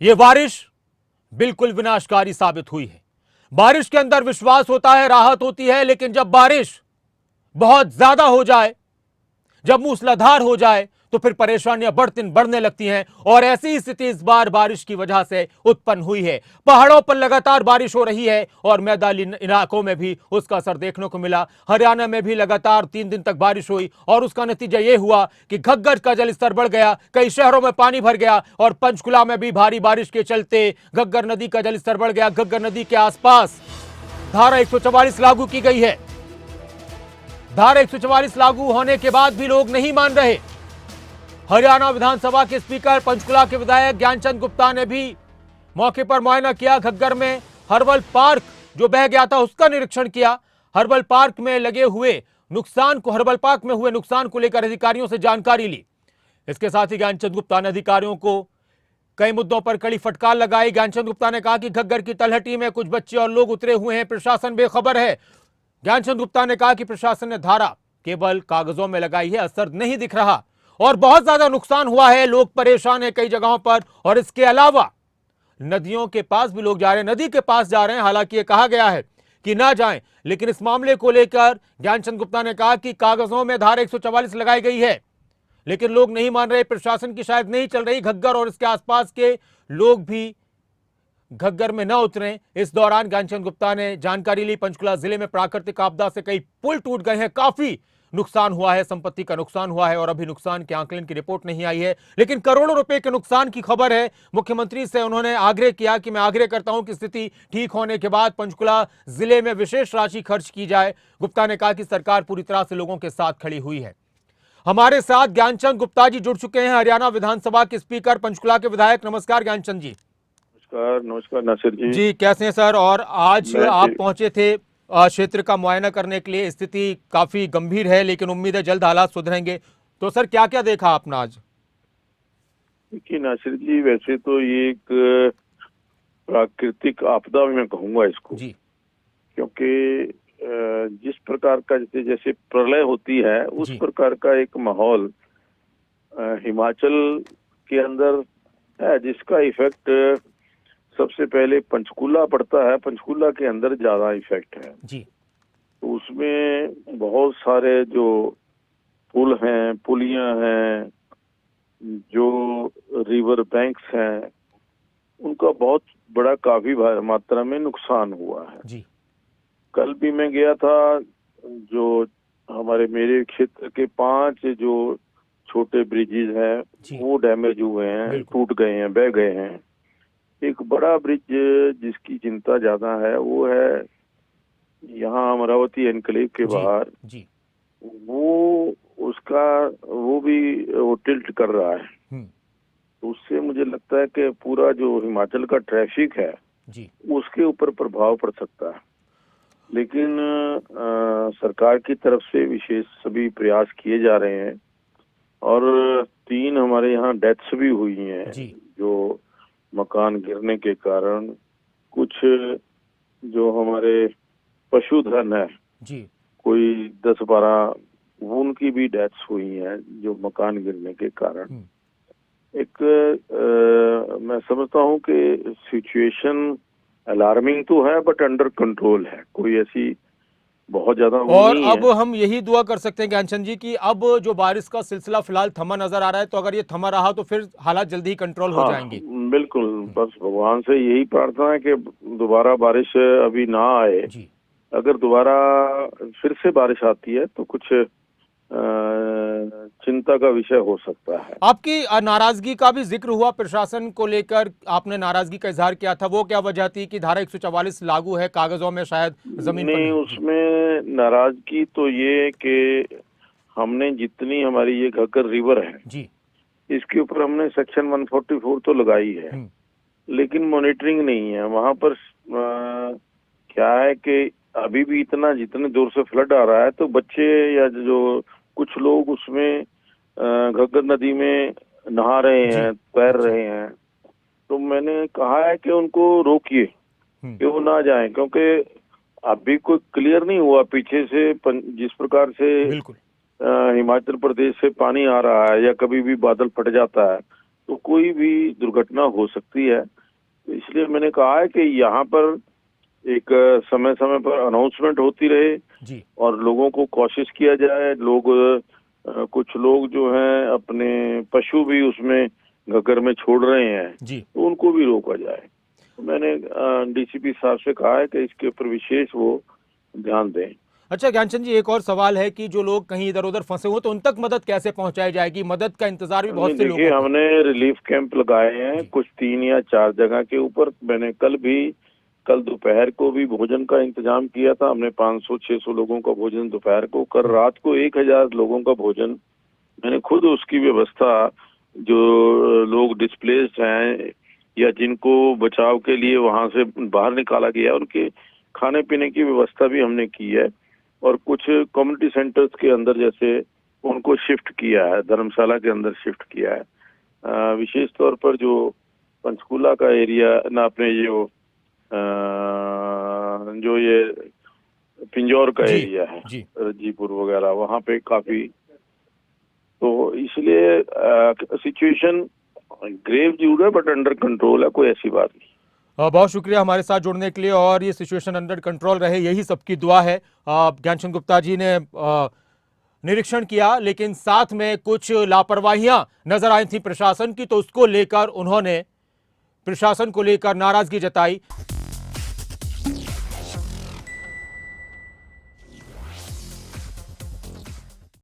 ये बारिश बिल्कुल विनाशकारी साबित हुई है। बारिश के अंदर विश्वास होता है, राहत होती है, लेकिन जब बारिश बहुत ज्यादा हो जाए, जब मूसलाधार हो जाए, तो फिर परेशानियां बढ़ने लगती हैं। और ऐसी स्थिति इस बार बारिश की वजह से उत्पन्न हुई है। पहाड़ों पर लगातार बारिश हो रही है और मैदानी इलाकों में भी उसका असर देखने को मिला। हरियाणा में भी लगातार 3 दिन तक बारिश हुई और उसका नतीजा यह हुआ कि घग्गर का जलस्तर बढ़ गया, कई शहरों में पानी भर गया और पंचकुला में भी भारी बारिश के चलते घग्गर नदी का जलस्तर बढ़ गया। घग्गर नदी के आसपास धारा 144 लागू की गई है। धारा 144 लागू होने के बाद भी लोग नहीं मान रहे। हरियाणा विधानसभा के स्पीकर, पंचकुला के विधायक ज्ञानचंद गुप्ता ने भी मौके पर मुआयना किया। घग्गर में हर्बल पार्क जो बह गया था उसका निरीक्षण किया। हर्बल पार्क में हुए नुकसान को लेकर अधिकारियों से जानकारी ली। इसके साथ ही ज्ञानचंद गुप्ता ने अधिकारियों को कई मुद्दों पर कड़ी फटकार लगाई। ज्ञानचंद गुप्ता ने कहा कि घग्गर की तलहटी में कुछ बच्चे और लोग उतरे हुए हैं, प्रशासन बेखबर है। ज्ञानचंद गुप्ता ने कहा कि प्रशासन ने धारा केवल कागजों में लगाई है, असर नहीं दिख रहा और बहुत ज्यादा नुकसान हुआ है, लोग परेशान हैं कई जगहों पर। और इसके अलावा नदियों के पास भी लोग जा रहे हैं, नदी के पास जा रहे हैं। हालांकि यह कहा गया है कि ना जाएं, लेकिन इस मामले को लेकर ज्ञानचंद गुप्ता ने कहा कि कागजों में धारा 144 लगाई गई है, लेकिन लोग नहीं मान रहे। प्रशासन की शायद नहीं चल रही। घग्गर और इसके आसपास के लोग भी घग्गर में न उतरे। इस दौरान ज्ञानचंद गुप्ता ने जानकारी ली। पंचकुला जिले में प्राकृतिक आपदा से कई पुल टूट गए हैं, काफी नुकसान हुआ है, संपत्ति का नुकसान हुआ है और अभी नुकसान के आंकलन की रिपोर्ट नहीं आई है, लेकिन करोड़ों रुपए के नुकसान की खबर है। मुख्यमंत्री से उन्होंने आग्रह किया कि मैं आग्रह करता हूं कि स्थिति ठीक होने के बाद पंचकुला जिले में विशेष राशि खर्च की जाए। गुप्ता ने कहा कि सरकार पूरी तरह से लोगों के साथ खड़ी हुई है। हमारे साथ ज्ञानचंद गुप्ता जी जुड़ चुके हैं, हरियाणा विधानसभा के स्पीकर, पंचकुला के विधायक। नमस्कार ज्ञानचंद जी। नमस्कार। नमस्कार नासिर जी। जी कैसे हैं सर? और आज आप पहुंचे थे क्षेत्र का मुआयना करने के लिए। स्थिति काफी गंभीर है, लेकिन उम्मीद है जल्द हालात सुधरेंगे। तो सर क्या क्या देखा आपने आज? देखिए नासिर जी, वैसे तो ये एक प्राकृतिक आपदा मैं कहूंगा इसको जी, क्योंकि जिस प्रकार का जैसे प्रलय होती है उस प्रकार का एक माहौल हिमाचल के अंदर है, जिसका इफेक्ट सबसे पहले पंचकुला पड़ता है। पंचकुला के अंदर ज्यादा इफेक्ट है जी। तो उसमें बहुत सारे जो पुल हैं, पुलियां हैं, जो रिवर बैंक्स हैं, उनका बहुत बड़ा काफी मात्रा में नुकसान हुआ है। जी। कल भी मैं गया था, जो हमारे मेरे क्षेत्र के 5 जो छोटे ब्रिजेज हैं वो डैमेज हुए हैं, टूट गए हैं, बह गए हैं। एक बड़ा ब्रिज जिसकी चिंता ज्यादा है वो है यहाँ अमरावती एनक्लेव के बाहर। वो उसका वो भी वो टिल्ट कर रहा है। तो उससे मुझे लगता है कि पूरा जो हिमाचल का ट्रैफिक है उसके ऊपर प्रभाव पड़ सकता है। लेकिन सरकार की तरफ से विशेष सभी प्रयास किए जा रहे हैं और 3 हमारे यहाँ डेथ्स भी हुई हैं जो मकान गिरने के कारण। कुछ जो हमारे पशुधन है कोई 10-12 उनकी भी डेथ्स हुई हैं जो मकान गिरने के कारण। एक मैं समझता हूँ कि सिचुएशन अलार्मिंग तो है बट अंडर कंट्रोल है, कोई ऐसी बहुत ज्यादा और नहीं अब है। हम यही दुआ कर सकते हैं ज्ञानचंद जी कि अब जो बारिश का सिलसिला फिलहाल थमा नजर आ रहा है, तो अगर ये थमा रहा तो फिर हालात जल्दी ही कंट्रोल हो जाएंगे। बिल्कुल, बस भगवान से यही प्रार्थना है कि दोबारा बारिश अभी ना आए। अगर दोबारा फिर से बारिश आती है तो कुछ चिंता का विषय हो सकता है। आपकी नाराजगी का भी जिक्र हुआ प्रशासन को लेकर, आपने नाराजगी का इजहार किया था, वो क्या वजह थी कि धारा 144 लागू है, कागजों में शायद जमीन पर नहीं? उसमें नाराजगी तो ये कि हमने जितनी हमारी ये घग्गर रिवर है इसके ऊपर हमने सेक्शन 144 तो लगाई है, लेकिन मॉनिटरिंग नहीं है वहां पर। क्या है कि अभी भी इतना जितने दूर से फ्लड आ रहा है तो बच्चे या जो कुछ लोग उसमें घग्गर नदी में नहा रहे हैं, तैर रहे हैं। तो मैंने कहा है कि उनको रोकिए कि वो ना जाएं, क्योंकि अभी कोई क्लियर नहीं हुआ पीछे से जिस प्रकार से हिमाचल प्रदेश से पानी आ रहा है या कभी भी बादल फट जाता है तो कोई भी दुर्घटना हो सकती है। इसलिए मैंने कहा है कि यहाँ पर एक समय समय पर अनाउंसमेंट होती रहे जी और लोगों को कोशिश किया जाए। कुछ लोग जो हैं अपने पशु भी उसमें घग्गर में छोड़ रहे हैं, जी तो उनको भी रोका जाए। तो मैंने डीसीपी साहब से कहा है कि इसके ऊपर विशेष वो ध्यान दें। अच्छा ज्ञानचंद जी, एक और सवाल है कि जो लोग कहीं इधर उधर फंसे हुए तो उन तक मदद कैसे पहुंचाई जाएगी? मदद का इंतजार भी नहीं बहुत से देखिए, लोगों को। हमने रिलीफ कैंप लगाए हैं जी कुछ 3 या 4 जगह के ऊपर। मैंने कल दोपहर को भी भोजन का इंतजाम किया था। हमने 500-600 लोगों का भोजन दोपहर को, कल रात को 1000 लोगों का भोजन मैंने खुद उसकी व्यवस्था, जो लोग डिस्प्लेस्ड हैं या जिनको बचाव के लिए वहां से बाहर निकाला गया, उनके खाने पीने की व्यवस्था भी हमने की है। और कुछ कम्युनिटी सेंटर्स के अंदर जैसे उनको शिफ्ट किया है, धर्मशाला के अंदर शिफ्ट किया है। विशेष तौर पर जो पंचकूला का एरिया ना, अपने जो ये पिंजौर का जी एरिया है, जी रजीपुर वगैरह, वहां पे काफी, तो इसलिए सिचुएशन ग्रेव जरूर है बट अंडर कंट्रोल है, कोई ऐसी बात नहीं। बहुत शुक्रिया हमारे साथ जुड़ने के लिए, और ये सिचुएशन अंडर कंट्रोल रहे यही सबकी दुआ है। ज्ञानचंद गुप्ता जी ने निरीक्षण किया, लेकिन साथ में कुछ लापरवाहियां नजर आई थी प्रशासन की, तो उसको लेकर उन्होंने प्रशासन को लेकर नाराजगी जताई।